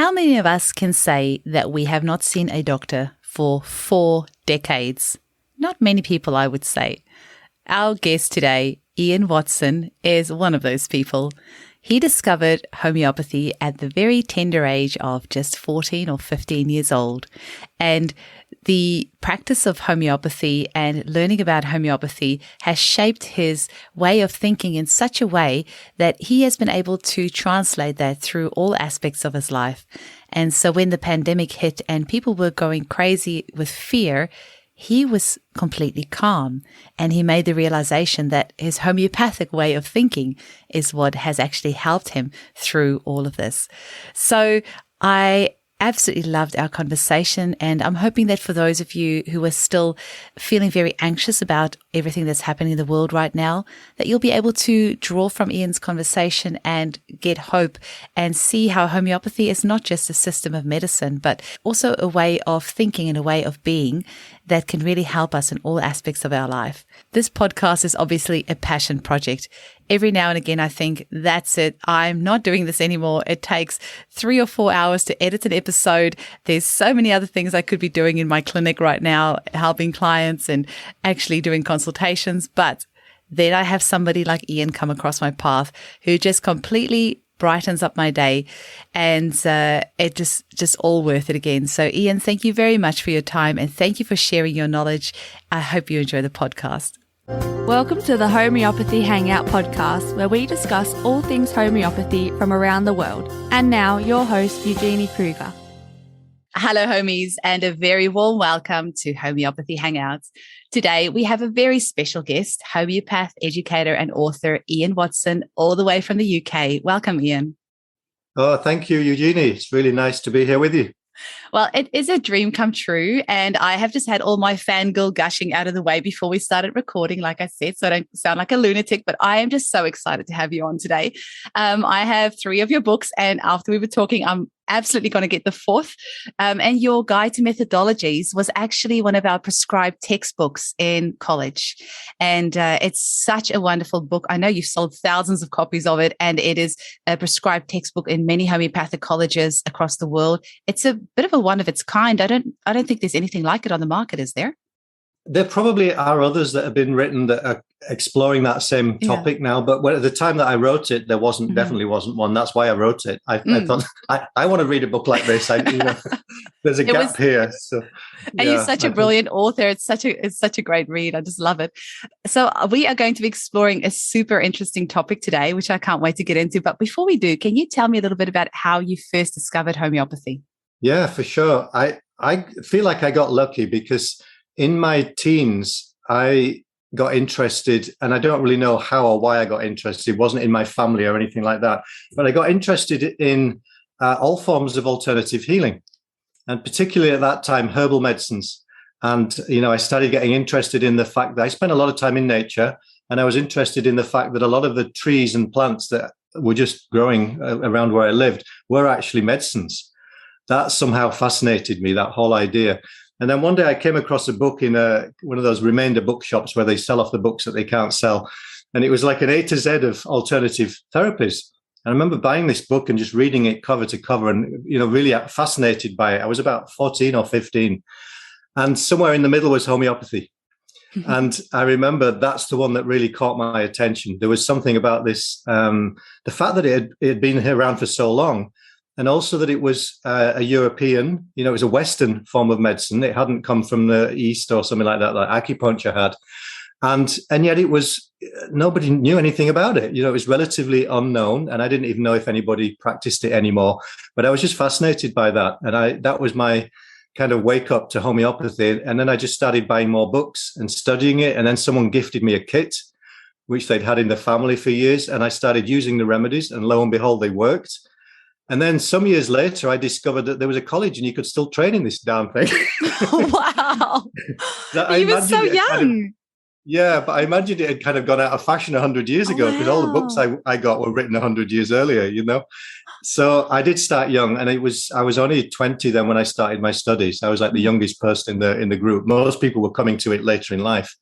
How many of us can say that we have not seen a doctor for 4 decades? Not many people, I would say. Our guest today, Ian Watson, is one of those people. He discovered homeopathy at the very tender age of just 14 or 15 years old. And the practice of homeopathy and learning about homeopathy has shaped his way of thinking in such a way that he has been able to translate that through all aspects of his life. And so when the pandemic hit and people were going crazy with fear, he was completely calm, and he made the realization that his homeopathic way of thinking is what has actually helped him through all of this. So I absolutely loved our conversation, and I'm hoping that for those of you who are still feeling very anxious about everything that's happening in the world right now, that you'll be able to draw from Ian's conversation and get hope and see how homeopathy is not just a system of medicine, but also a way of thinking and a way of being that can really help us in all aspects of our life. This podcast is obviously a passion project. Every now and again, I think, that's it. I'm not doing this anymore. It takes 3 or 4 hours to edit an episode. There's so many other things I could be doing in my clinic right now, helping clients and actually doing consultations. But then I have somebody like Ian come across my path who just completely brightens up my day, and it just all worth it again. So Ian, thank you very much for your time, and thank you for sharing your knowledge. I hope you enjoy the podcast. Welcome to the Homeopathy Hangout podcast, where we discuss all things homeopathy from around the world. And now your host, Eugenie Kruger. Hello, homies, and a very warm welcome to Homeopathy Hangouts. Today, we have a very special guest, homeopath, educator, and author, Ian Watson, all the way from the UK. Welcome, Ian. Oh, thank you, Eugenie. It's really nice to be here with you. Well, it is a dream come true, and I have just had all my fangirl gushing out of the way before we started recording, like I said, so I don't sound like a lunatic, but I am just so excited to have you on today. I have 3 of your books, and after we were talking, I'm absolutely going to get the 4th. And your Guide to Methodologies was actually one of our prescribed textbooks in college. And it's such a wonderful book. I know you've sold thousands of copies of it, and it is a prescribed textbook in many homeopathic colleges across the world. It's a bit of a one of its kind. I don't think there's anything like it on the market, is there? There probably are others that have been written that are exploring that same topic now, but at the time that I wrote it, there definitely wasn't one. That's why I wrote it. I thought I want to read a book like this. There's a gap here. So, and you're such a brilliant author. It's such a great read. I just love it. So we are going to be exploring a super interesting topic today, which I can't wait to get into. But before we do, can you tell me a little bit about how you first discovered homeopathy? Yeah, for sure. I feel like I got lucky because in my teens, I got interested, and I don't really know how or why I got interested. It wasn't in my family or anything like that, but I got interested in all forms of alternative healing, and particularly at that time, herbal medicines. And, I started getting interested in the fact that I spent a lot of time in nature, and I was interested in the fact that a lot of the trees and plants that were just growing around where I lived were actually medicines. That somehow fascinated me, that whole idea. And then one day I came across a book in one of those remainder bookshops where they sell off the books that they can't sell. And it was like an A to Z of alternative therapies. And I remember buying this book and just reading it cover to cover and, really fascinated by it. I was about 14 or 15. And somewhere in the middle was homeopathy. And I remember that's the one that really caught my attention. There was something about this, the fact that it had been around for so long. And also that it was a European, it was a Western form of medicine. It hadn't come from the East or something like that, like acupuncture had. And yet it was, nobody knew anything about it. It was relatively unknown. And I didn't even know if anybody practiced it anymore. But I was just fascinated by that. And that was my kind of wake up to homeopathy. And then I just started buying more books and studying it. And then someone gifted me a kit, which they'd had in the family for years. And I started using the remedies. And lo and behold, they worked. And then some years later, I discovered that there was a college and you could still train in this damn thing. Wow. You were so young. Yeah, but I imagined it had kind of gone out of fashion 100 years ago because all the books I got were written 100 years earlier, So I did start young, and I was only 20 then when I started my studies. I was like the youngest person in the group. Most people were coming to it later in life.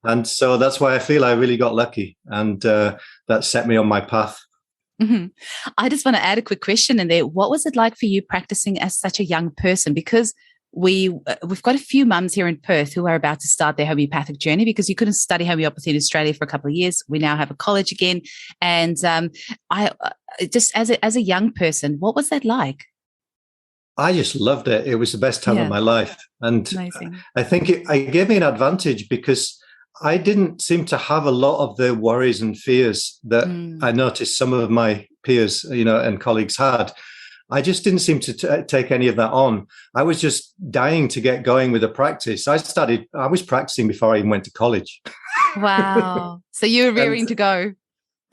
And so that's why I feel I really got lucky, and that set me on my path. Mhm. I just want to add a quick question in there. What was it like for you practicing as such a young person? Because we've got a few mums here in Perth who are about to start their homeopathic journey, because you couldn't study homeopathy in Australia for a couple of years. We now have a college again, and I just as a young person, what was that like? I just loved it. It was the best time of Yeah, my life. And amazing. I think it gave me an advantage because I didn't seem to have a lot of the worries and fears that I noticed some of my peers, and colleagues had. I just didn't seem to take any of that on. I was just dying to get going with the practice. I was practicing before I even went to college. Wow. So you were raring to go.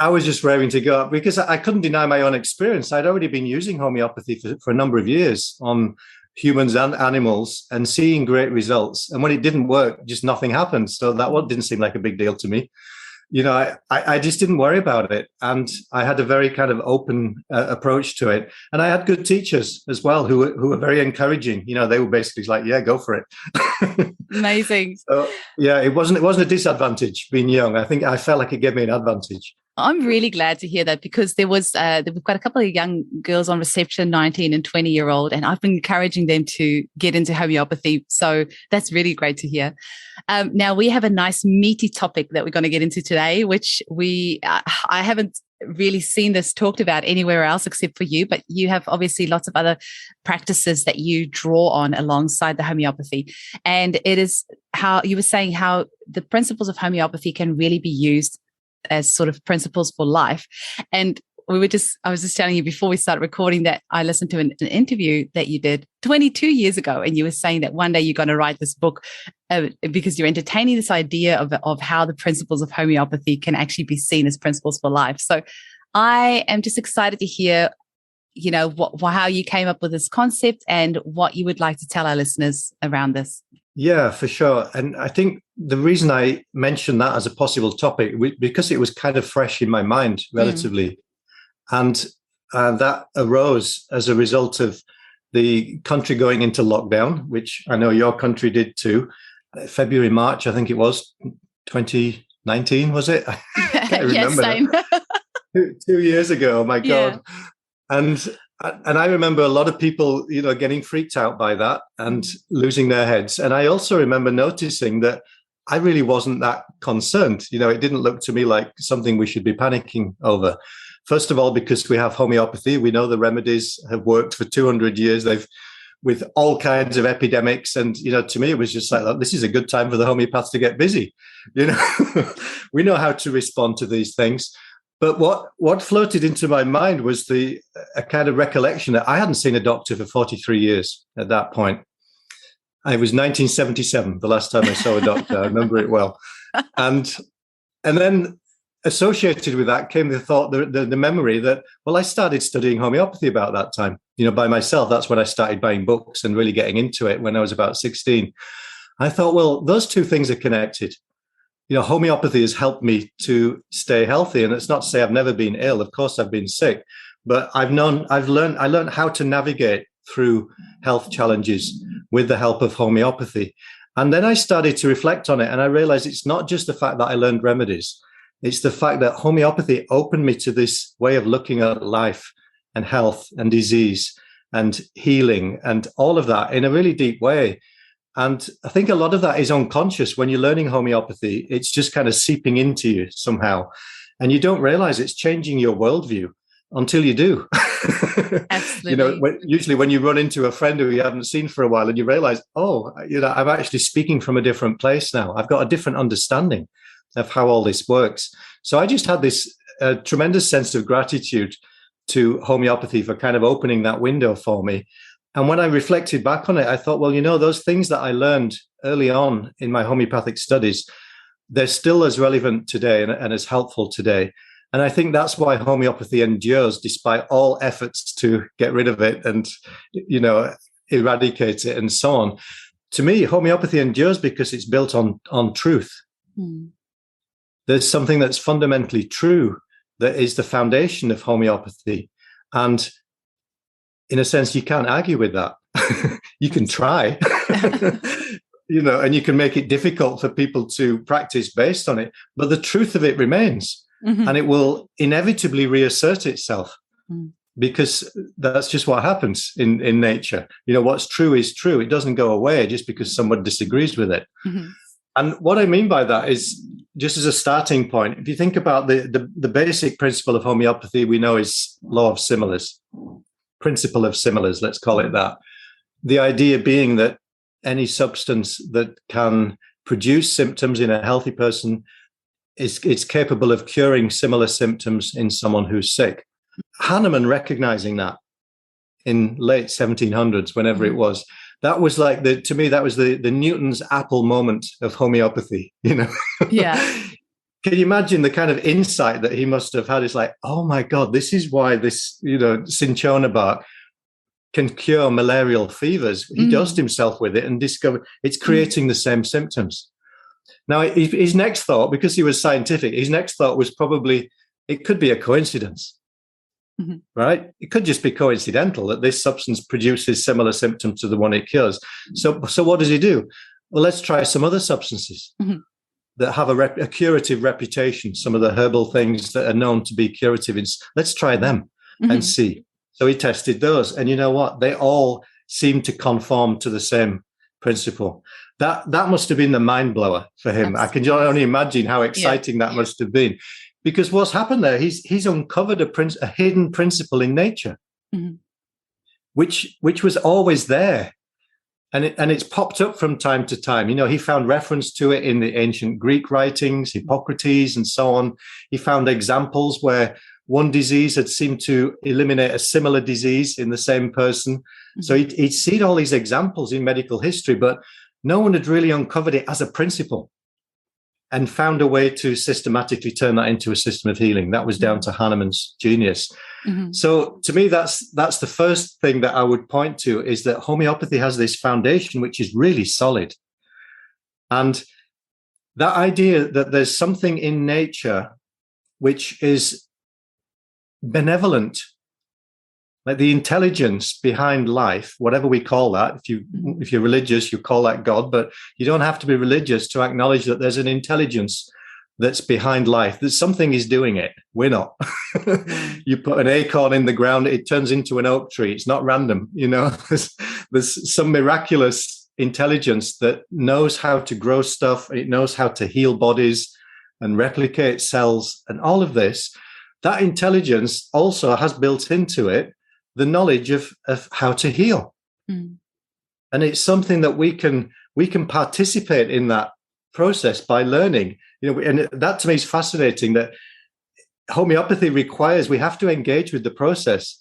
I was just raring to go because I couldn't deny my own experience. I'd already been using homeopathy for a number of years on humans and animals and seeing great results. And when it didn't work, just nothing happened. So that one didn't seem like a big deal to me. I just didn't worry about it. And I had a very kind of open approach to it. And I had good teachers as well who were very encouraging. They were basically like, yeah, go for it. Amazing. So, yeah, it wasn't a disadvantage being young. I think I felt like it gave me an advantage. I'm really glad to hear that, because we've got a couple of young girls on reception, 19 and 20-year-old, and I've been encouraging them to get into homeopathy. So that's really great to hear. Now we have a nice meaty topic that we're going to get into today, which I haven't really seen this talked about anywhere else except for you, but you have obviously lots of other practices that you draw on alongside the homeopathy. And it is how you were saying how the principles of homeopathy can really be used as sort of principles for life. And I was just telling you before we started recording that I listened to an interview that you did 22 years ago, and you were saying that one day you're going to write this book because you're entertaining this idea of how the principles of homeopathy can actually be seen as principles for life. So I am just excited to hear, how you came up with this concept and what you would like to tell our listeners around this. Yeah, for sure. And I think the reason I mentioned that as a possible topic, because it was kind of fresh in my mind relatively. And that arose as a result of the country going into lockdown, which I know your country did too. February, March, I think it was 2019, was it? I can't remember. Yes, same. 2 years ago, oh my God. Yeah. And I remember a lot of people, getting freaked out by that and losing their heads. And I also remember noticing that I really wasn't that concerned. It didn't look to me like something we should be panicking over. First of all, because we have homeopathy, we know the remedies have worked for 200 years. With all kinds of epidemics. And, to me, it was just like, look, this is a good time for the homeopaths to get busy. We know how to respond to these things. But what floated into my mind was a kind of recollection that I hadn't seen a doctor for 43 years at that point. It was 1977, the last time I saw a doctor. I remember it well. And then associated with that came the thought, the memory that, well, I started studying homeopathy about that time, by myself. That's when I started buying books and really getting into it when I was about 16. I thought, well, those two things are connected. Homeopathy has helped me to stay healthy. And it's not to say I've never been ill. Of course, I've been sick, but I learned how to navigate through health challenges with the help of homeopathy. And then I started to reflect on it. And I realized it's not just the fact that I learned remedies. It's the fact that homeopathy opened me to this way of looking at life and health and disease and healing and all of that in a really deep way. And I think a lot of that is unconscious. When you're learning homeopathy, it's just kind of seeping into you somehow. And you don't realize it's changing your worldview until you do. Absolutely. Usually when you run into a friend who you haven't seen for a while and you realize, I'm actually speaking from a different place now. I've got a different understanding of how all this works. So I just had this tremendous sense of gratitude to homeopathy for kind of opening that window for me. And when I reflected back on it, I thought, well, those things that I learned early on in my homeopathic studies, they're still as relevant today and as helpful today. And I think that's why homeopathy endures despite all efforts to get rid of it and, eradicate it and so on. To me, homeopathy endures because it's built on truth. There's something that's fundamentally true that is the foundation of homeopathy. And in a sense, you can't argue with that. You can try, and you can make it difficult for people to practice based on it. But the truth of it remains. and it will inevitably reassert itself. Mm. Because that's just what happens in nature. What's true is true. It doesn't go away just because someone disagrees with it. Mm-hmm. And what I mean by that is, just as a starting point, if you think about the basic principle of homeopathy, we know is law of similars, principle of similars, let's call it that. The idea being that any substance that can produce symptoms in a healthy person is capable of curing similar symptoms in someone who's sick. Hahnemann recognizing that in late 1700s, whenever it was, that was like to me, that was the Newton's apple moment of homeopathy, Yeah. Can you imagine the kind of insight that he must have had? It's like, oh my God, this is why this, cinchona bark can cure malarial fevers. He dosed himself with it and discovered it's creating the same symptoms. Now, his next thought, because he was scientific, his next thought was probably, it could be a coincidence. Mm-hmm. Right? It could just be coincidental that this substance produces similar symptoms to the one it cures. So what does he do? Well, let's try some other substances that have a curative reputation. Some of the herbal things that are known to be curative. Let's try them and see. So he tested those, and you know what? They all seem to conform to the same principle. That must have been the mind blower for him. I can only imagine how exciting that must have been. Because what's happened there, he's uncovered a hidden principle in nature, which was always there, and it's popped up from time to time. He found reference to it in the ancient Greek writings, Hippocrates, and so on. He found examples where one disease had seemed to eliminate a similar disease in the same person. So he'd seen all these examples in medical history, but no one had really uncovered it as a principle and found a way to systematically turn that into a system of healing. That was down to Hahnemann's genius. So to me, that's the first thing that I would point to, is that homeopathy has this foundation which is really solid. And that idea that there's something in nature which is benevolent, like the intelligence behind life, whatever we call that. If you're religious, you call that God, but you don't have to be religious to acknowledge that there's an intelligence that's behind life, that something is doing it. We're not. You put an acorn in the ground, it turns into an oak tree. It's not random. There's some miraculous intelligence that knows how to grow stuff. It knows how to heal bodies and replicate cells and all of this. That intelligence also has built into it the knowledge of how to heal. And it's something that we can participate in that process by learning. And that to me is fascinating, that homeopathy requires we have to engage with the process.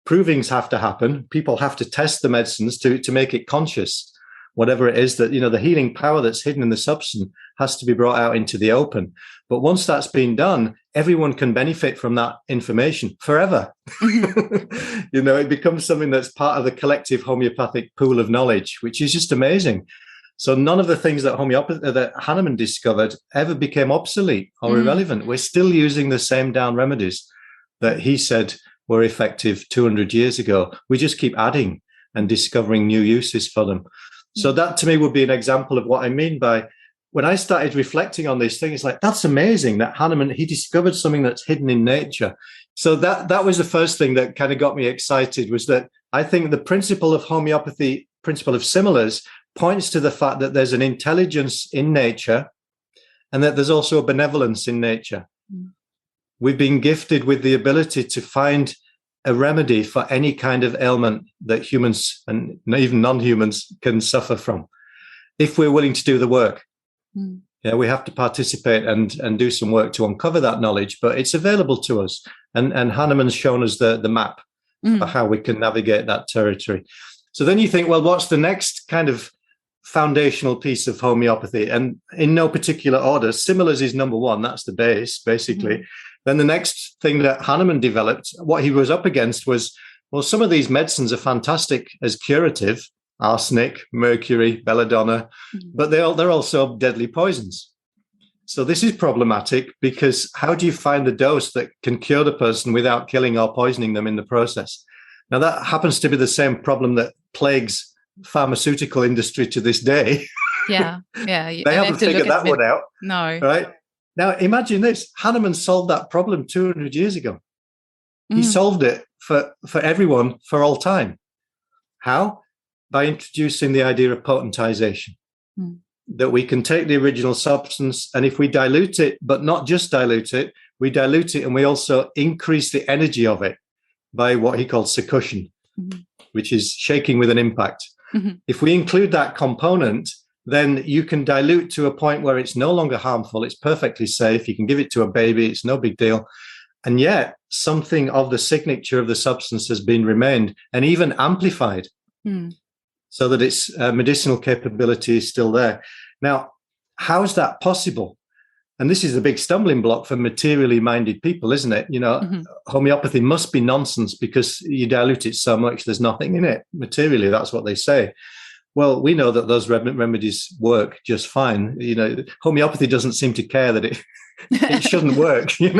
Provings have to happen. People have to test the medicines to make it conscious. Whatever it is that, the healing power that's hidden in the substance has to be brought out into the open. But once that's been done, everyone can benefit from that information forever. It becomes something that's part of the collective homeopathic pool of knowledge, which is just amazing. So none of the things that Hahnemann discovered ever became obsolete or irrelevant. We're still using the same down remedies that he said were effective 200 years ago. We just keep adding and discovering new uses for them. So that to me would be an example of what I mean by, when I started reflecting on these things, like, that's amazing that Hahnemann, he discovered something that's hidden in nature. So that was the first thing that kind of got me excited, was that I think the principle of homeopathy, principle of similars, points to the fact that there's an intelligence in nature and that there's also a benevolence in nature. We've been gifted with the ability to find a remedy for any kind of ailment that humans and even non-humans can suffer from, if we're willing to do the work. Yeah, we have to participate and do some work to uncover that knowledge, but it's available to us. And Hahnemann's shown us the map for how we can navigate that territory. So then you think, well, what's the next kind of foundational piece of homeopathy? And in no particular order, similars is number one. That's the base, basically. Then the next thing that Hahnemann developed, what he was up against was, well, some of these medicines are fantastic as curative, arsenic, mercury, belladonna, but they're also deadly poisons. So this is problematic, because how do you find the dose that can cure the person without killing or poisoning them in the process? Now, that happens to be the same problem that plagues pharmaceutical industry to this day. Yeah. They haven't figured that one out. No. Right? Now, imagine this. Hahnemann solved that problem 200 years ago. He solved it for everyone for all time. How? By introducing the idea of potentization. That we can take the original substance, and if we dilute it, but not just dilute it, we dilute it and we also increase the energy of it by what he called succussion, which is shaking with an impact. If we include that component, then you can dilute to a point where it's no longer harmful. It's perfectly safe. You can give it to a baby. It's no big deal. And yet something of the signature of the substance has been remained and even amplified so that its medicinal capability is still there. Now, how is that possible? And this is a big stumbling block for materially minded people, isn't it? Homeopathy must be nonsense because you dilute it so much, there's nothing in it. Materially, that's what they say. Well, we know that those remedies work just fine. Homeopathy doesn't seem to care that it shouldn't work. It's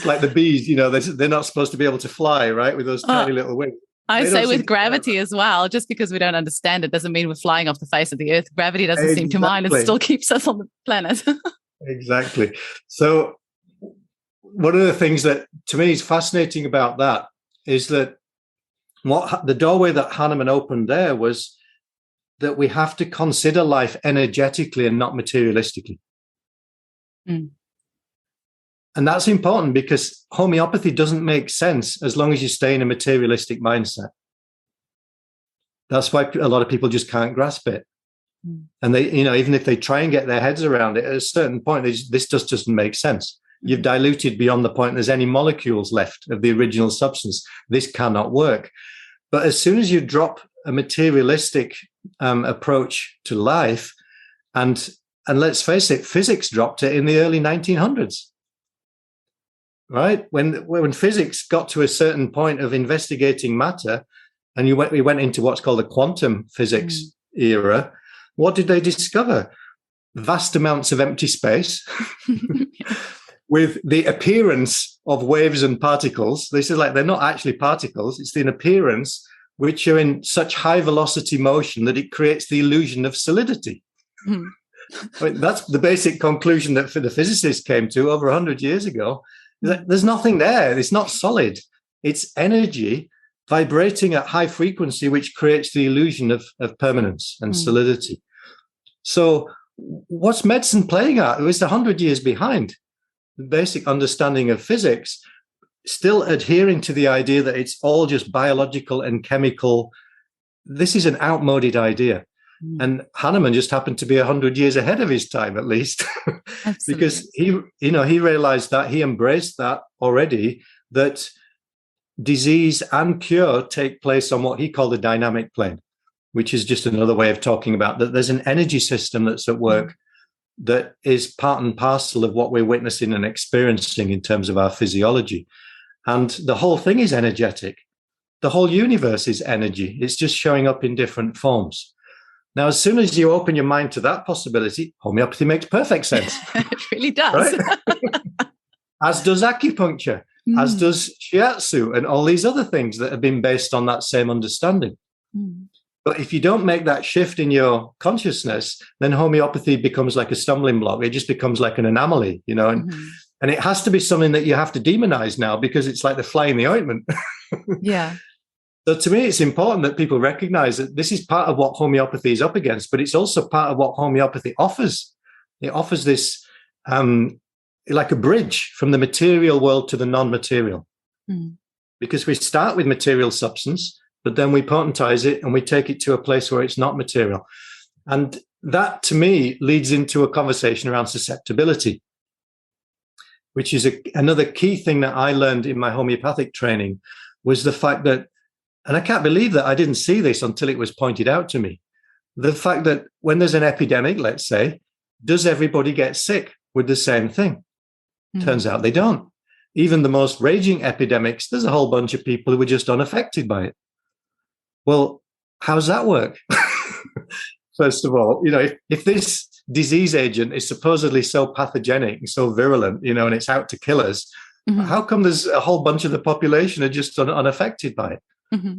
like the bees, they're not supposed to be able to fly, right? With those tiny little wings. I say with gravity as well, just because we don't understand it doesn't mean we're flying off the face of the earth. Gravity doesn't seem to mind. It still keeps us on the planet. Exactly. So one of the things that to me is fascinating about that is that what the doorway that Hahnemann opened there was that we have to consider life energetically and not materialistically. And that's important because homeopathy doesn't make sense as long as you stay in a materialistic mindset. That's why a lot of people just can't grasp it. And they, even if they try and get their heads around it, at a certain point, this just doesn't make sense. You've diluted beyond the point there's any molecules left of the original substance. This cannot work. But as soon as you drop a materialistic approach to life, and let's face it, physics dropped it in the early 1900s. Right? When physics got to a certain point of investigating matter, and we went into what's called the quantum physics era, what did they discover? Vast amounts of empty space with the appearance of waves and particles. This is like they're not actually particles, it's in appearance, which are in such high velocity motion that it creates the illusion of solidity. That's the basic conclusion that the physicists came to over 100 years ago. There's nothing there. It's not solid. It's energy vibrating at high frequency, which creates the illusion of permanence and solidity. So what's medicine playing at? It was 100 years behind the basic understanding of physics, still adhering to the idea that it's all just biological and chemical. This is an outmoded idea. And Hahnemann just happened to be 100 years ahead of his time, at least, because he realized that, he embraced that already, that disease and cure take place on what he called the dynamic plane, which is just another way of talking about that there's an energy system that's at work that is part and parcel of what we're witnessing and experiencing in terms of our physiology. And the whole thing is energetic. The whole universe is energy. It's just showing up in different forms. Now, as soon as you open your mind to that possibility, homeopathy makes perfect sense. It really does. Right? As does acupuncture, as does shiatsu, and all these other things that have been based on that same understanding. But if you don't make that shift in your consciousness, then homeopathy becomes like a stumbling block. It just becomes like an anomaly, and it has to be something that you have to demonize now because it's like the fly in the ointment. Yeah. So to me, it's important that people recognize that this is part of what homeopathy is up against, but it's also part of what homeopathy offers. It offers this like a bridge from the material world to the non-material. Because we start with material substance, but then we potentize it and we take it to a place where it's not material. And that, to me, leads into a conversation around susceptibility, which is another key thing that I learned in my homeopathic training, was the fact that, and I can't believe that I didn't see this until it was pointed out to me, the fact that when there's an epidemic, let's say, does everybody get sick with the same thing? Turns out they don't. Even the most raging epidemics, there's a whole bunch of people who were just unaffected by it. Well, how's that work? First of all, if this disease agent is supposedly so pathogenic and so virulent, and it's out to kill us, how come there's a whole bunch of the population are just unaffected by it?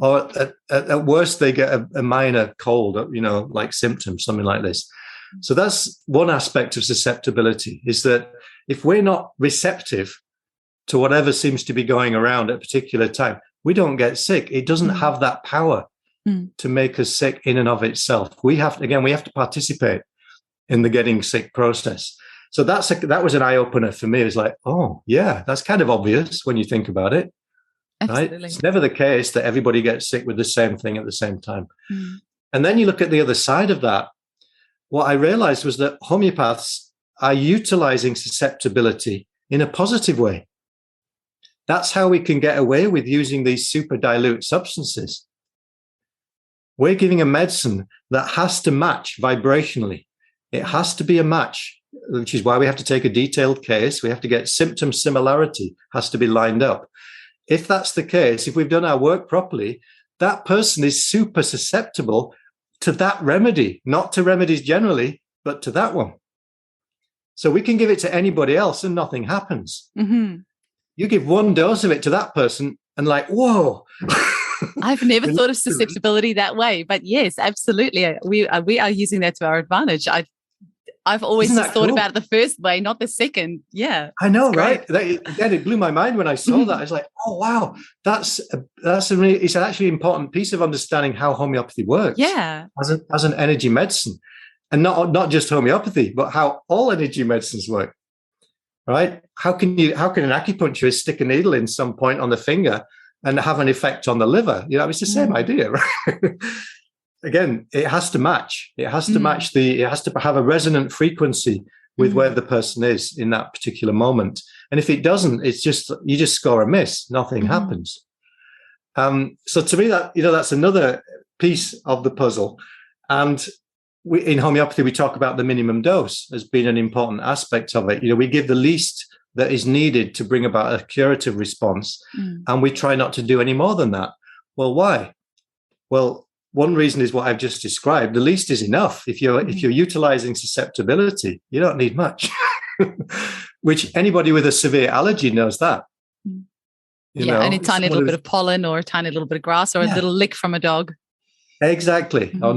Or at worst, they get a minor cold, like symptoms, something like this. So that's one aspect of susceptibility, is that if we're not receptive to whatever seems to be going around at a particular time, we don't get sick. It doesn't have that power to make us sick in and of itself. We have to participate in the getting sick process. So that was an eye-opener for me. It's like, oh, yeah, that's kind of obvious when you think about it. Absolutely. Right? It's never the case that everybody gets sick with the same thing at the same time. And then you look at the other side of that. What I realized was that homeopaths are utilizing susceptibility in a positive way. That's how we can get away with using these super dilute substances. We're giving a medicine that has to match vibrationally. It has to be a match, which is why we have to take a detailed case. We have to get symptom similarity, has to be lined up. If that's the case, if we've done our work properly, that person is super susceptible to that remedy, not to remedies generally, but to that one. So we can give it to anybody else and nothing happens. You give one dose of it to that person and like, whoa. I've never thought of susceptibility that way, but yes, absolutely. We are using that to our advantage. I've always just thought about it the first way, not the second. Yeah. I know, right? It blew my mind when I saw that. I was like, oh, wow, it's actually an important piece of understanding how homeopathy works. Yeah. As an energy medicine. And not just homeopathy, but how all energy medicines work. Right? How can an acupuncturist stick a needle in some point on the finger and have an effect on the liver? It's the same idea, right? Again, it has to match. It has to match it has to have a resonant frequency with where the person is in that particular moment. And if it doesn't, you just score a miss. Nothing happens. So to me, that's another piece of the puzzle. And in homeopathy, we talk about the minimum dose as being an important aspect of it. We give the least that is needed to bring about a curative response, and we try not to do any more than that. Well, why? Well, one reason is what I've just described. The least is enough. If you're utilizing susceptibility, you don't need much. Which anybody with a severe allergy knows that. And a tiny little bit of pollen, or a tiny little bit of grass, or a little lick from a dog. Exactly. Or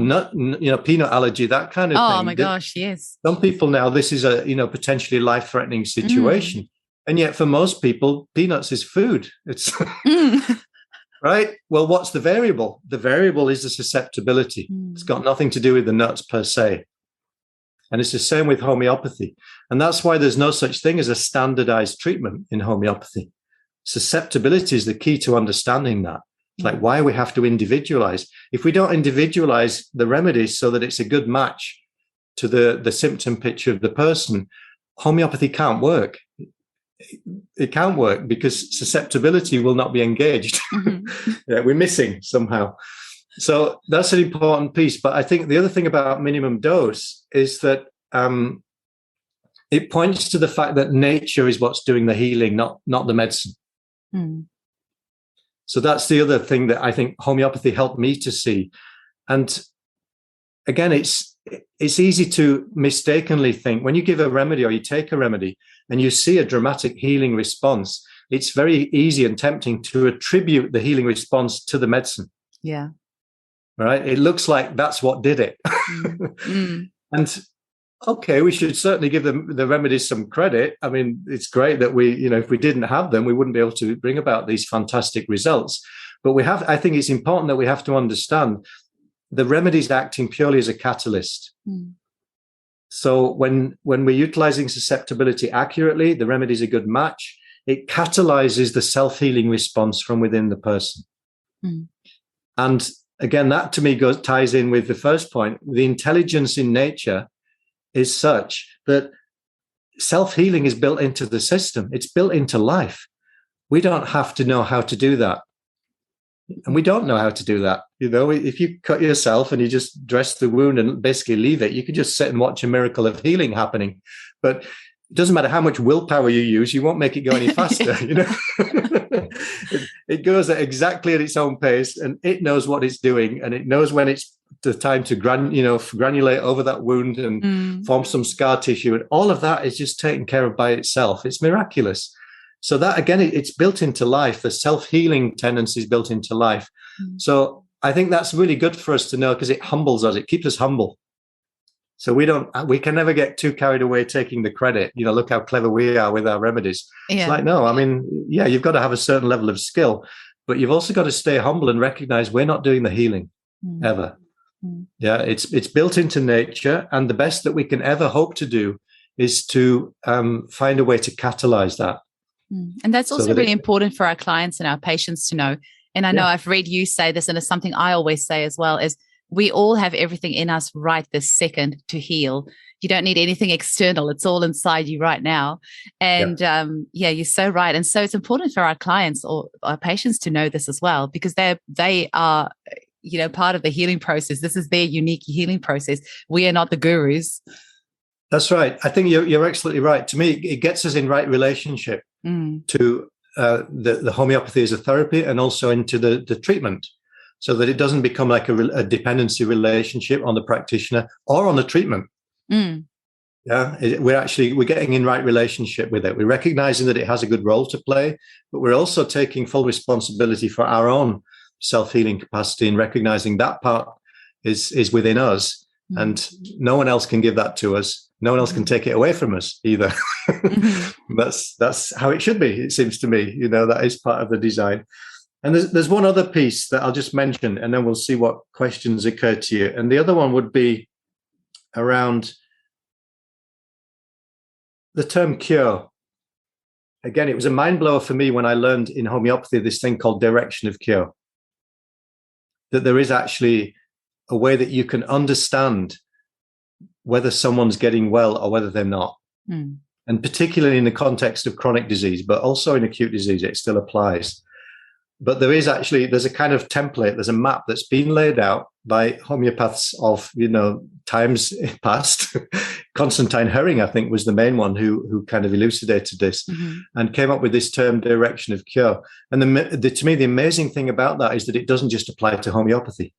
peanut allergy, that kind of thing. Oh my gosh, yes. Some people now, this is a potentially life-threatening situation. And yet for most people, peanuts is food. It's right. Well, what's the variable? The variable is the susceptibility. It's got nothing to do with the nuts per se. And it's the same with homeopathy. And that's why there's no such thing as a standardized treatment in homeopathy. Susceptibility is the key to understanding that. It's like why we have to individualize. If we don't individualize the remedies so that it's a good match to the symptom picture of the person, homeopathy can't work. It can't work because susceptibility will not be engaged. We're missing somehow. So that's an important piece. But I think the other thing about minimum dose is that it points to the fact that nature is what's doing the healing, not the medicine. So that's the other thing that I think homeopathy helped me to see. And again, it's easy to mistakenly think when you give a remedy or you take a remedy and you see a dramatic healing response, it's very easy and tempting to attribute the healing response to the medicine. Yeah. Right? It looks like that's what did it. And okay, we should certainly give the remedies some credit. I mean, it's great that if we didn't have them, we wouldn't be able to bring about these fantastic results. But I think it's important that we have to understand the remedies acting purely as a catalyst. So when we're utilizing susceptibility accurately, the remedy is a good match. It catalyzes the self-healing response from within the person. And again, that to me ties in with the first point. The intelligence in nature is such that self-healing is built into the system. It's built into life. We don't have to know how to do that. And we don't know how to do that. If you cut yourself and you just dress the wound and basically leave it, you could just sit and watch a miracle of healing happening. But it doesn't matter how much willpower you use, you won't make it go any faster. It goes exactly at its own pace, and it knows what it's doing, and it knows when it's the time to granulate over that wound and form some scar tissue, and all of that is just taken care of by itself. It's miraculous. So that again, it's built into life. The self-healing tendency is built into life. So I think that's really good for us to know because it humbles us. It keeps us humble. So we can never get too carried away taking the credit. Look how clever we are with our remedies. Yeah. It's like, no, I mean, yeah, you've got to have a certain level of skill, but you've also got to stay humble and recognize we're not doing the healing ever. Yeah, it's built into nature, and the best that we can ever hope to do is to find a way to catalyze that. And that's also really important for our clients and our patients to know. And I know I've read you say this, and it's something I always say as well, is we all have everything in us right this second to heal. You don't need anything external. It's all inside you right now. And you're so right. And so it's important for our clients or our patients to know this as well, because they are, part of the healing process. This is their unique healing process. We are not the gurus. That's right. I think you're absolutely right. To me, it gets us in right relationship to the homeopathy as a therapy, and also into the treatment, so that it doesn't become like a dependency relationship on the practitioner or on the treatment. Yeah, we're getting in right relationship with it. We're recognizing that it has a good role to play, but we're also taking full responsibility for our own self-healing capacity and recognizing that part is within us, and no one else can give that to us. No one else can take it away from us either. That's how it should be, it seems to me. That is part of the design. And there's one other piece that I'll just mention, and then we'll see what questions occur to you. And the other one would be around the term cure. Again, it was a mind blower for me when I learned in homeopathy this thing called direction of cure. That there is actually a way that you can understand whether someone's getting well or whether they're not. And particularly in the context of chronic disease, but also in acute disease, it still applies. But there's a kind of template, there's a map that's been laid out by homeopaths of, times past. Constantine Herring, I think, was the main one who kind of elucidated this and came up with this term direction of cure. And to me, the amazing thing about that is that it doesn't just apply to homeopathy.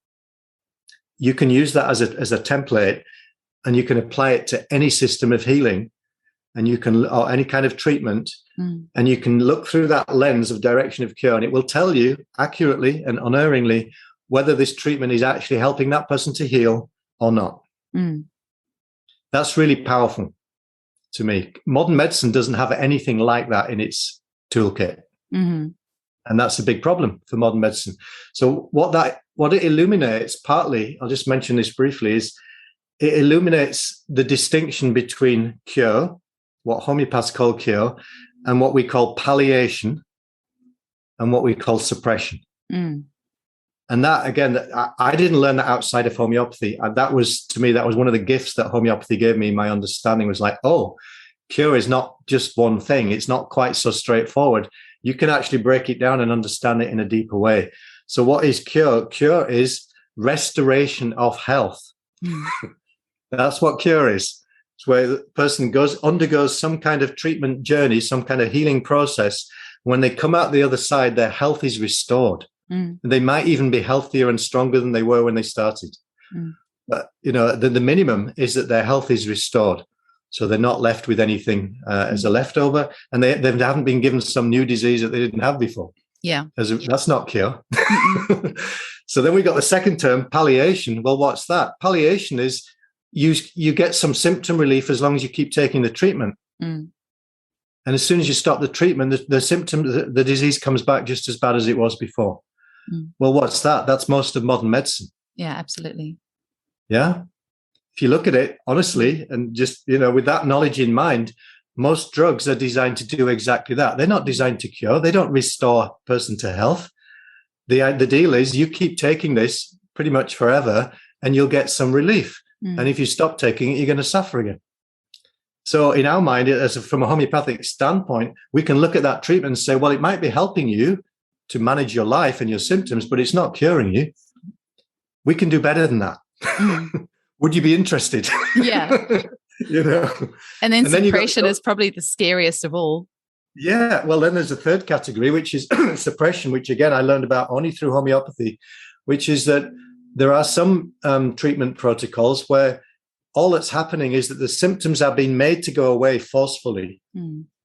You can use that as a template, and you can apply it to any system of healing, and or any kind of treatment, and you can look through that lens of direction of cure, and it will tell you accurately and unerringly whether this treatment is actually helping that person to heal or not. That's really powerful to me. Modern medicine doesn't have anything like that in its toolkit. And that's a big problem for modern medicine. So what it illuminates, partly, I'll just mention this briefly, is it illuminates the distinction between cure, what homeopaths call cure, and what we call palliation, and what we call suppression. And that, again, I didn't learn that outside of homeopathy. That was one of the gifts that homeopathy gave me. My understanding was like, oh, cure is not just one thing. It's not quite so straightforward. You can actually break it down and understand it in a deeper way. So what is cure? Cure is restoration of health. That's what cure is. It's where the person undergoes some kind of treatment journey, some kind of healing process. When they come out the other side, their health is restored. They might even be healthier and stronger than they were when they started. But, the minimum is that their health is restored. So they're not left with anything as a leftover, and they haven't been given some new disease that they didn't have before. Yeah. That's not cure. So then we got the second term, palliation. Well, what's that? Palliation is you get some symptom relief as long as you keep taking the treatment. And as soon as you stop the treatment, the symptom, the disease comes back just as bad as it was before. Well, what's that? That's most of modern medicine. Yeah, absolutely. Yeah. If you look at it honestly, and just, with that knowledge in mind, most drugs are designed to do exactly that. They're not designed to cure. They don't restore a person to health. The deal is you keep taking this pretty much forever and you'll get some relief. And if you stop taking it, you're going to suffer again. So in our mind, from a homeopathic standpoint, we can look at that treatment and say, well, it might be helping you to manage your life and your symptoms, but it's not curing you. We can do better than that. Would you be interested? Yeah. And then suppression is probably the scariest of all. Yeah. Well, then there's a third category, which is suppression, which again, I learned about only through homeopathy, which is that there are some treatment protocols where all that's happening is that the symptoms are being made to go away forcefully.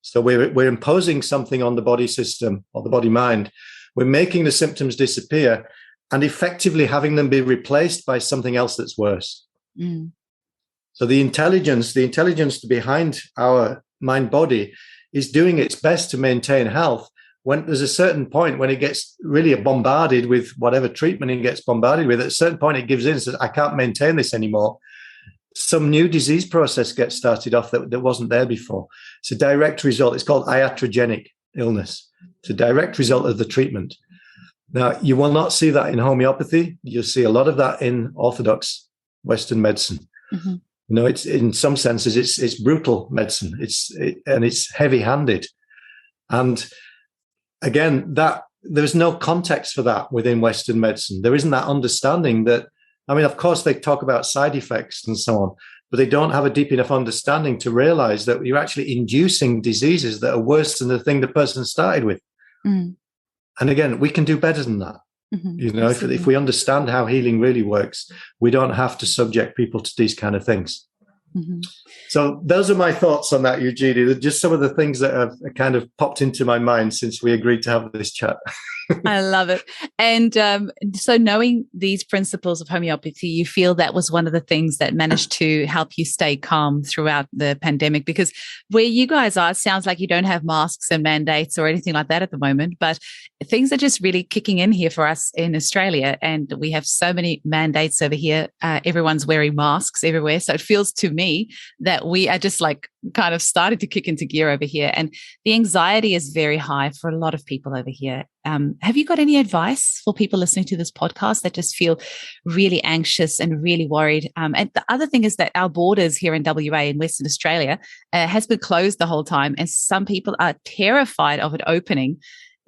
So we're imposing something on the body system or the body mind. We're making the symptoms disappear and effectively having them be replaced by something else that's worse. So the intelligence behind our mind body is doing its best to maintain health. When there's a certain point when it gets really bombarded with whatever treatment it gets bombarded with, at a certain point it gives in and says, I can't maintain this anymore. Some new disease process gets started off that wasn't there before. It's a direct result. It's called iatrogenic illness. It's a direct result of the treatment. Now, you will not see that in homeopathy. You'll see a lot of that in orthodox Western medicine. Mm-hmm. You know, it's in some senses it's brutal medicine. It's heavy-handed, and again, that there's no context for that within Western medicine. There isn't that understanding that. I mean, of course, they talk about side effects and so on, but they don't have a deep enough understanding to realize that you're actually inducing diseases that are worse than the thing the person started with. Mm. And again, we can do better than that. Mm-hmm. You know, if we understand how healing really works, we don't have to subject people to these kind of things. Mm-hmm. So those are my thoughts on that, Eugenie. They're just some of the things that have kind of popped into my mind since we agreed to have this chat. I love it. And so knowing these principles of homeopathy, you feel that was one of the things that managed to help you stay calm throughout the pandemic? Because where you guys are, it sounds like you don't have masks and mandates or anything like that at the moment, but things are just really kicking in here for us in Australia. And we have so many mandates over here. Everyone's wearing masks everywhere. So it feels to me that we are just like kind of started to kick into gear over here. And the anxiety is very high for a lot of people over here. Have you got any advice for people listening to this podcast that just feel really anxious and really worried? And the other thing is that our borders here in WA in Western Australia has been closed the whole time, and some people are terrified of it opening.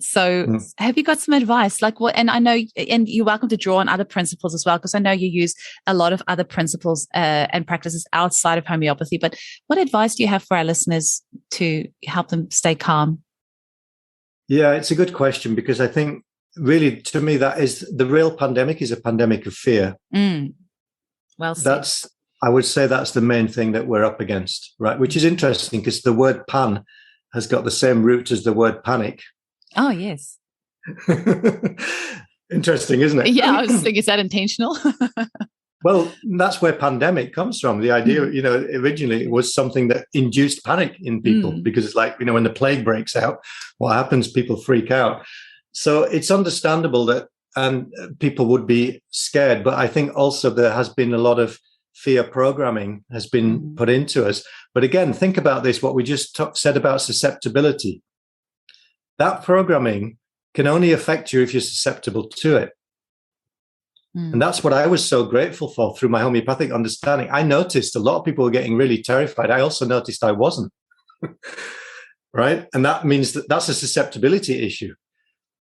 So have you got some advice? Like what? And I know, and you're welcome to draw on other principles as well, because I know you use a lot of other principles and practices outside of homeopathy. But what advice do you have for our listeners to help them stay calm? Yeah, it's a good question, because I think really, to me, that is the real pandemic is a pandemic of fear. Well said. I would say that's the main thing that we're up against, right? Which is interesting because the word pan has got the same root as the word panic. Oh, yes. Interesting, isn't it? Yeah, I was thinking, is that intentional? Well, that's where pandemic comes from. The idea, you know, originally it was something that induced panic in people because it's like, you know, when the plague breaks out, what happens? People freak out. So it's understandable that people would be scared. But I think also there has been a lot of fear programming has been put into us. But again, think about this, what we just said about susceptibility. That programming can only affect you if you're susceptible to it. And that's what I was so grateful for through my homeopathic understanding. I noticed a lot of people were getting really terrified. I also noticed I wasn't. Right? And that means that that's a susceptibility issue.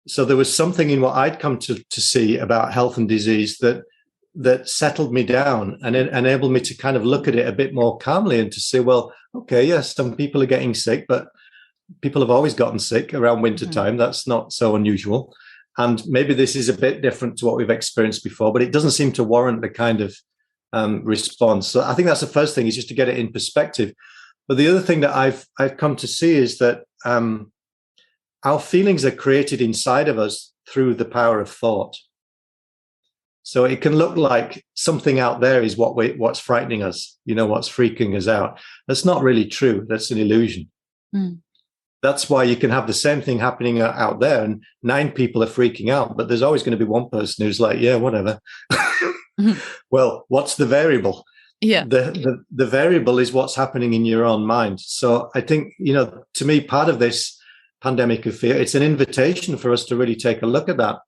So there was something in what I'd come to see about health and disease that settled me down and it enabled me to kind of look at it a bit more calmly and to say, well, okay, yes, some people are getting sick, but people have always gotten sick around winter time. That's not so unusual. And maybe this is a bit different to what we've experienced before, but it doesn't seem to warrant the kind of response. So I think that's the first thing, is just to get it in perspective. But the other thing that I've come to see is that our feelings are created inside of us through the power of thought. So it can look like something out there is what's frightening us, you know, what's freaking us out. That's not really true. That's an illusion. That's why you can have the same thing happening out there and 9 people are freaking out, but there's always going to be one person who's like, yeah, whatever. Well, what's the variable? Yeah. The variable is what's happening in your own mind. So I think, you know, to me, part of this pandemic of fear, it's an invitation for us to really take a look at that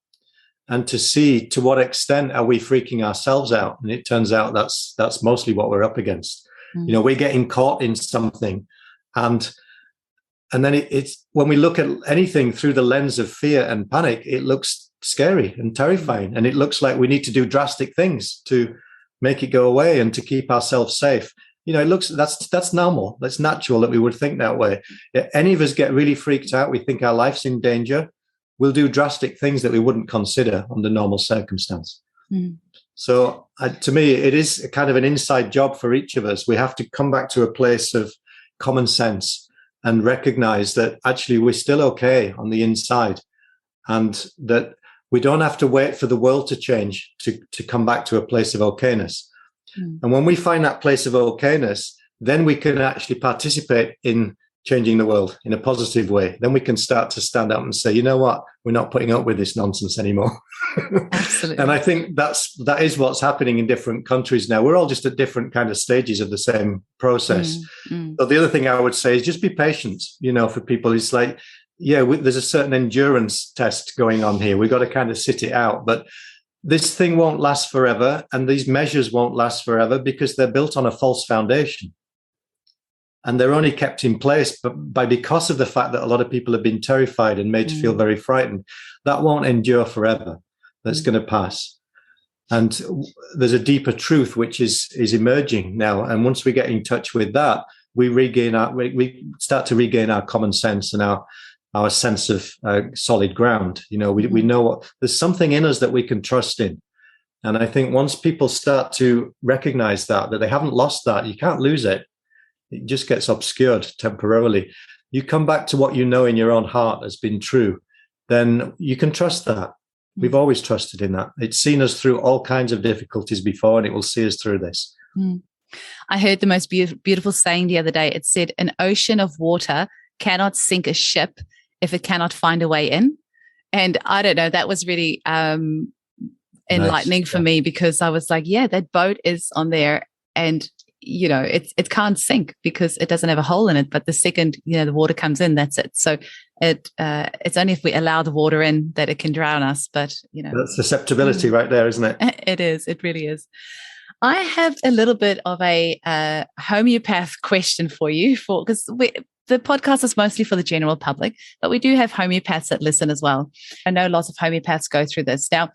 and to see to what extent are we freaking ourselves out. And it turns out that's mostly what we're up against. You know, we're getting caught in something, and then it's when we look at anything through the lens of fear and panic, it looks scary and terrifying. And it looks like we need to do drastic things to make it go away and to keep ourselves safe. You know, it looks that's normal. That's natural that we would think that way. If any of us get really freaked out, we think our life's in danger, we'll do drastic things that we wouldn't consider under normal circumstance. So to me, it is a kind of an inside job for each of us. We have to come back to a place of common sense and recognize that actually we're still okay on the inside, and that we don't have to wait for the world to change to come back to a place of okayness. And when we find that place of okayness, then we can actually participate in changing the world in a positive way. Then we can start to stand up and say, you know what, we're not putting up with this nonsense anymore. Absolutely. And I think that is what's happening in different countries now. We're all just at different kind of stages of the same process. So the other thing I would say is just be patient, for people. It's like, there's a certain endurance test going on here. We've got to kind of sit it out. But this thing won't last forever, and these measures won't last forever because they're built on a false foundation. And they're only kept in place because of the fact that a lot of people have been terrified and made to feel very frightened. That won't endure forever. That's going to pass. And there's a deeper truth which is emerging now. And once we get in touch with that, we start to regain our common sense and our sense of solid ground. We know there's something in us that we can trust in. And I think once people start to recognize that they haven't lost that, you can't lose it. It just gets obscured temporarily. You come back to what you know in your own heart has been true, then you can trust that. We've always trusted in that. It's seen us through all kinds of difficulties before, and it will see us through this. I heard the most beautiful saying the other day. It said, an ocean of water cannot sink a ship if it cannot find a way in. And I don't know, that was really enlightening for me, because I was like, that boat is on there, and it can't sink because it doesn't have a hole in it. But the second the water comes in, that's it. So it's only if we allow the water in that it can drown us. But that's susceptibility right there, isn't it? It is. It really is. I have a little bit of a homeopath question for you, because the podcast is mostly for the general public, but we do have homeopaths that listen as well. I know lots of homeopaths go through this. Now,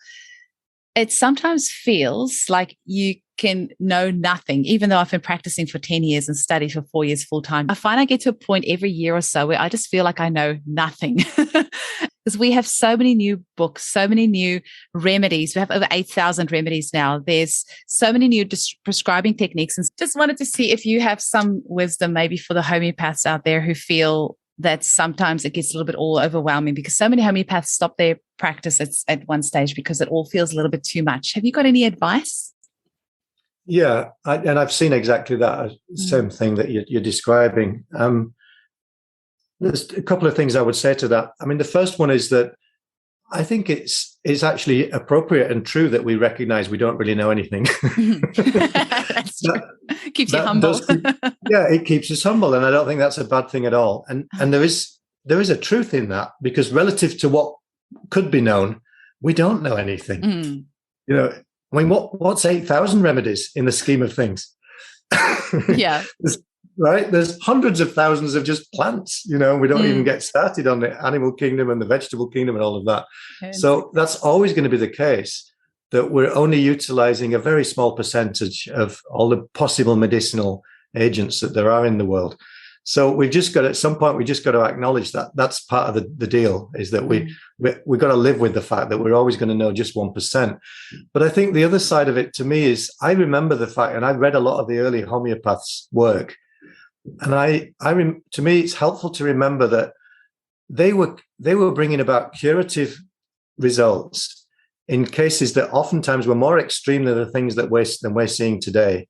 it sometimes feels like you can know nothing, even though I've been practicing for 10 years and studied for 4 years full time. I find I get to a point every year or so where I just feel like I know nothing. Because we have so many new books, so many new remedies. We have over 8,000 remedies now. There's so many new prescribing techniques. And just wanted to see if you have some wisdom maybe for the homeopaths out there who feel that sometimes it gets a little bit all overwhelming, because so many homeopaths stop their practice at one stage because it all feels a little bit too much. Have you got any advice? Yeah, and I've seen exactly that same thing that you're describing. There's a couple of things I would say to that. I mean, the first one is that I think it's actually appropriate and true that we recognize we don't really know anything. That's true. Keeps you humble. It keeps us humble, and I don't think that's a bad thing at all. And there is a truth in that, because relative to what could be known, we don't know anything. I mean, what's 8,000 remedies in the scheme of things? Yeah. Right? There's hundreds of thousands of just plants, we don't even get started on the animal kingdom and the vegetable kingdom and all of that. So that's always going to be the case, that we're only utilizing a very small percentage of all the possible medicinal agents that there are in the world. So we've just got, at some point, we just got to acknowledge that that's part of the deal, is that we've got to live with the fact that we're always going to know just 1%. But I think the other side of it to me is, I remember the fact, and I read a lot of the early homeopaths' work, and to me, it's helpful to remember that they were bringing about curative results in cases that oftentimes were more extreme than the things that we're seeing today.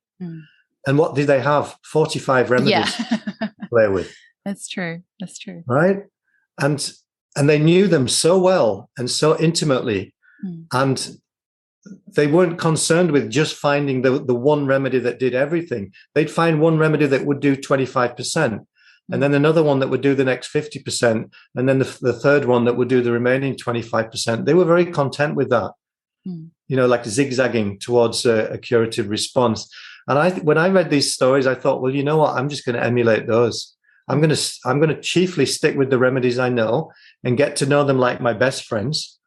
And what did they have? 45 remedies to play with. That's true. Right? And they knew them so well and so intimately. And they weren't concerned with just finding the one remedy that did everything. They'd find one remedy that would do 25%, and then another one that would do the next 50%, and then the third one that would do the remaining 25%. They were very content with that, like zigzagging towards a curative response. And when I read these stories, I thought, well, you know what? I'm just going to emulate those. I'm going to chiefly stick with the remedies I know and get to know them like my best friends,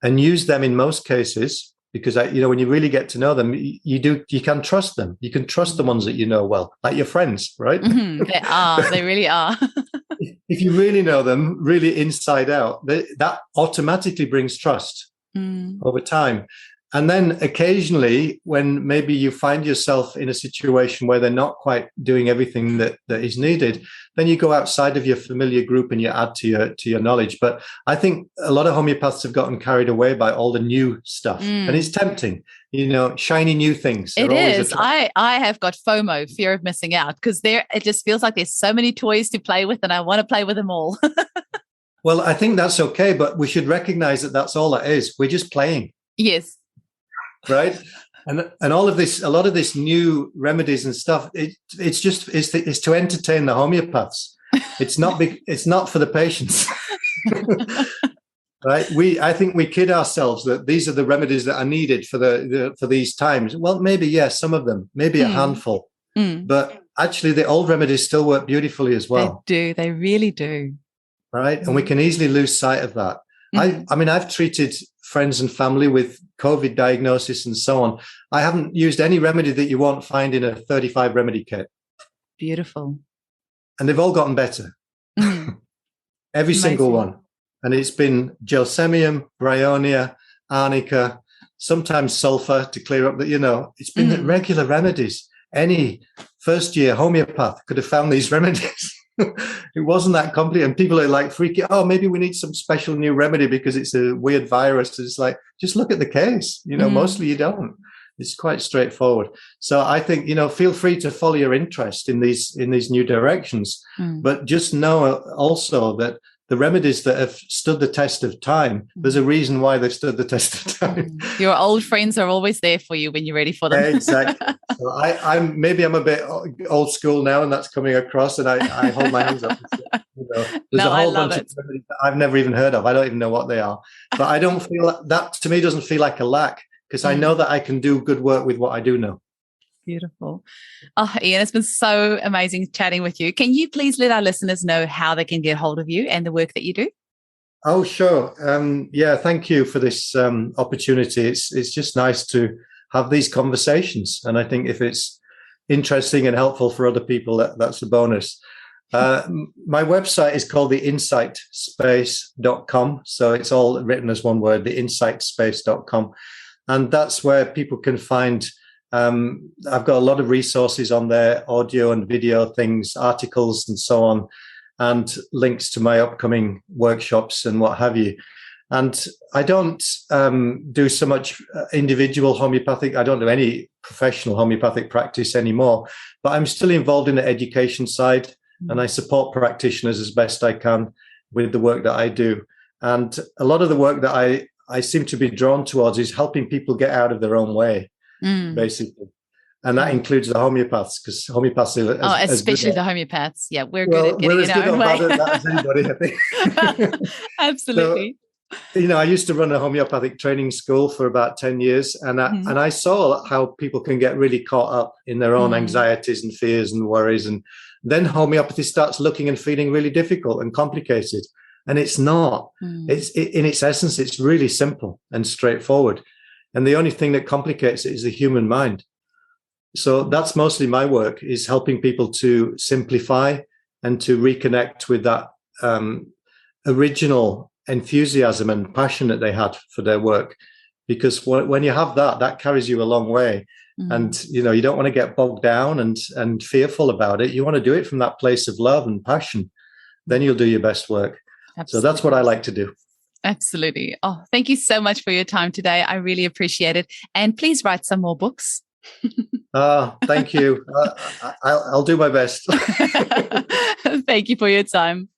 and use them in most cases, because when you really get to know them, you can trust them. You can trust the ones that you know well, like your friends, right? They really are. If you really know them, really inside out, that automatically brings trust over time. And then occasionally, when maybe you find yourself in a situation where they're not quite doing everything that is needed, then you go outside of your familiar group and you add to your knowledge. But I think a lot of homeopaths have gotten carried away by all the new stuff, and it's tempting, shiny new things. It is. I have got FOMO, fear of missing out, because it just feels like there's so many toys to play with, and I want to play with them all. Well, I think that's okay, but we should recognize that that's all it is. We're just playing. Yes. Right. And all of this, a lot of this new remedies and stuff, it's to entertain the homeopaths. It's not for the patients. Right. I think we kid ourselves that these are the remedies that are needed for these times. Well, maybe, yes, some of them, maybe a handful, but actually the old remedies still work beautifully as well. They do. They really do. Right. And we can easily lose sight of that. I mean, I've treated friends and family with COVID diagnosis and so on. I haven't used any remedy that you won't find in a 35 remedy kit. Beautiful. And they've all gotten better. Every single one. And it's been gelsemium, bryonia, arnica, sometimes sulfur to clear up it's been regular remedies. Any first-year homeopath could have found these remedies. It wasn't that complicated, and people are like freaking. Oh, maybe we need some special new remedy because it's a weird virus. It's like, just look at the case. Mostly you don't. It's quite straightforward. So I think feel free to follow your interest in these new directions, but just know also that the remedies that have stood the test of time, there's a reason why they've stood the test of time. Your old friends are always there for you when you're ready for them. Exactly. So I'm a bit old school now, and that's coming across, and I hold my hands up. There's a whole bunch of remedies that I've never even heard of. I don't even know what they are. But I don't feel that, to me, doesn't feel like a lack, because I know that I can do good work with what I do know. Beautiful. Oh, Ian, it's been so amazing chatting with you. Can you please let our listeners know how they can get hold of you and the work that you do? Oh, sure. Thank you for this opportunity. It's just nice to have these conversations. And I think if it's interesting and helpful for other people, that's a bonus. My website is called theinsightspace.com. So it's all written as one word, theinsightspace.com. And that's where people can find I've got a lot of resources on there, audio and video things, articles and so on, and links to my upcoming workshops and what have you. And I don't do so much individual homeopathic. I don't do any professional homeopathic practice anymore, but I'm still involved in the education side, and I support practitioners as best I can with the work that I do. And a lot of the work that I seem to be drawn towards is helping people get out of their own way. Basically, and that includes the homeopaths, because homeopaths are especially the homeopaths. Yeah, we're good at getting in our own way. As anybody, I think. Absolutely. So, I used to run a homeopathic training school for about 10 years, and I saw how people can get really caught up in their own anxieties and fears and worries, and then homeopathy starts looking and feeling really difficult and complicated, and it's not. In its essence, it's really simple and straightforward. And the only thing that complicates it is the human mind. So that's mostly my work, is helping people to simplify and to reconnect with that original enthusiasm and passion that they had for their work. Because when you have that carries you a long way. And, you don't want to get bogged down and fearful about it. You want to do it from that place of love and passion. Then you'll do your best work. Absolutely. So that's what I like to do. Absolutely. Oh, thank you so much for your time today. I really appreciate it. And please write some more books. Thank you. I'll do my best. Thank you for your time.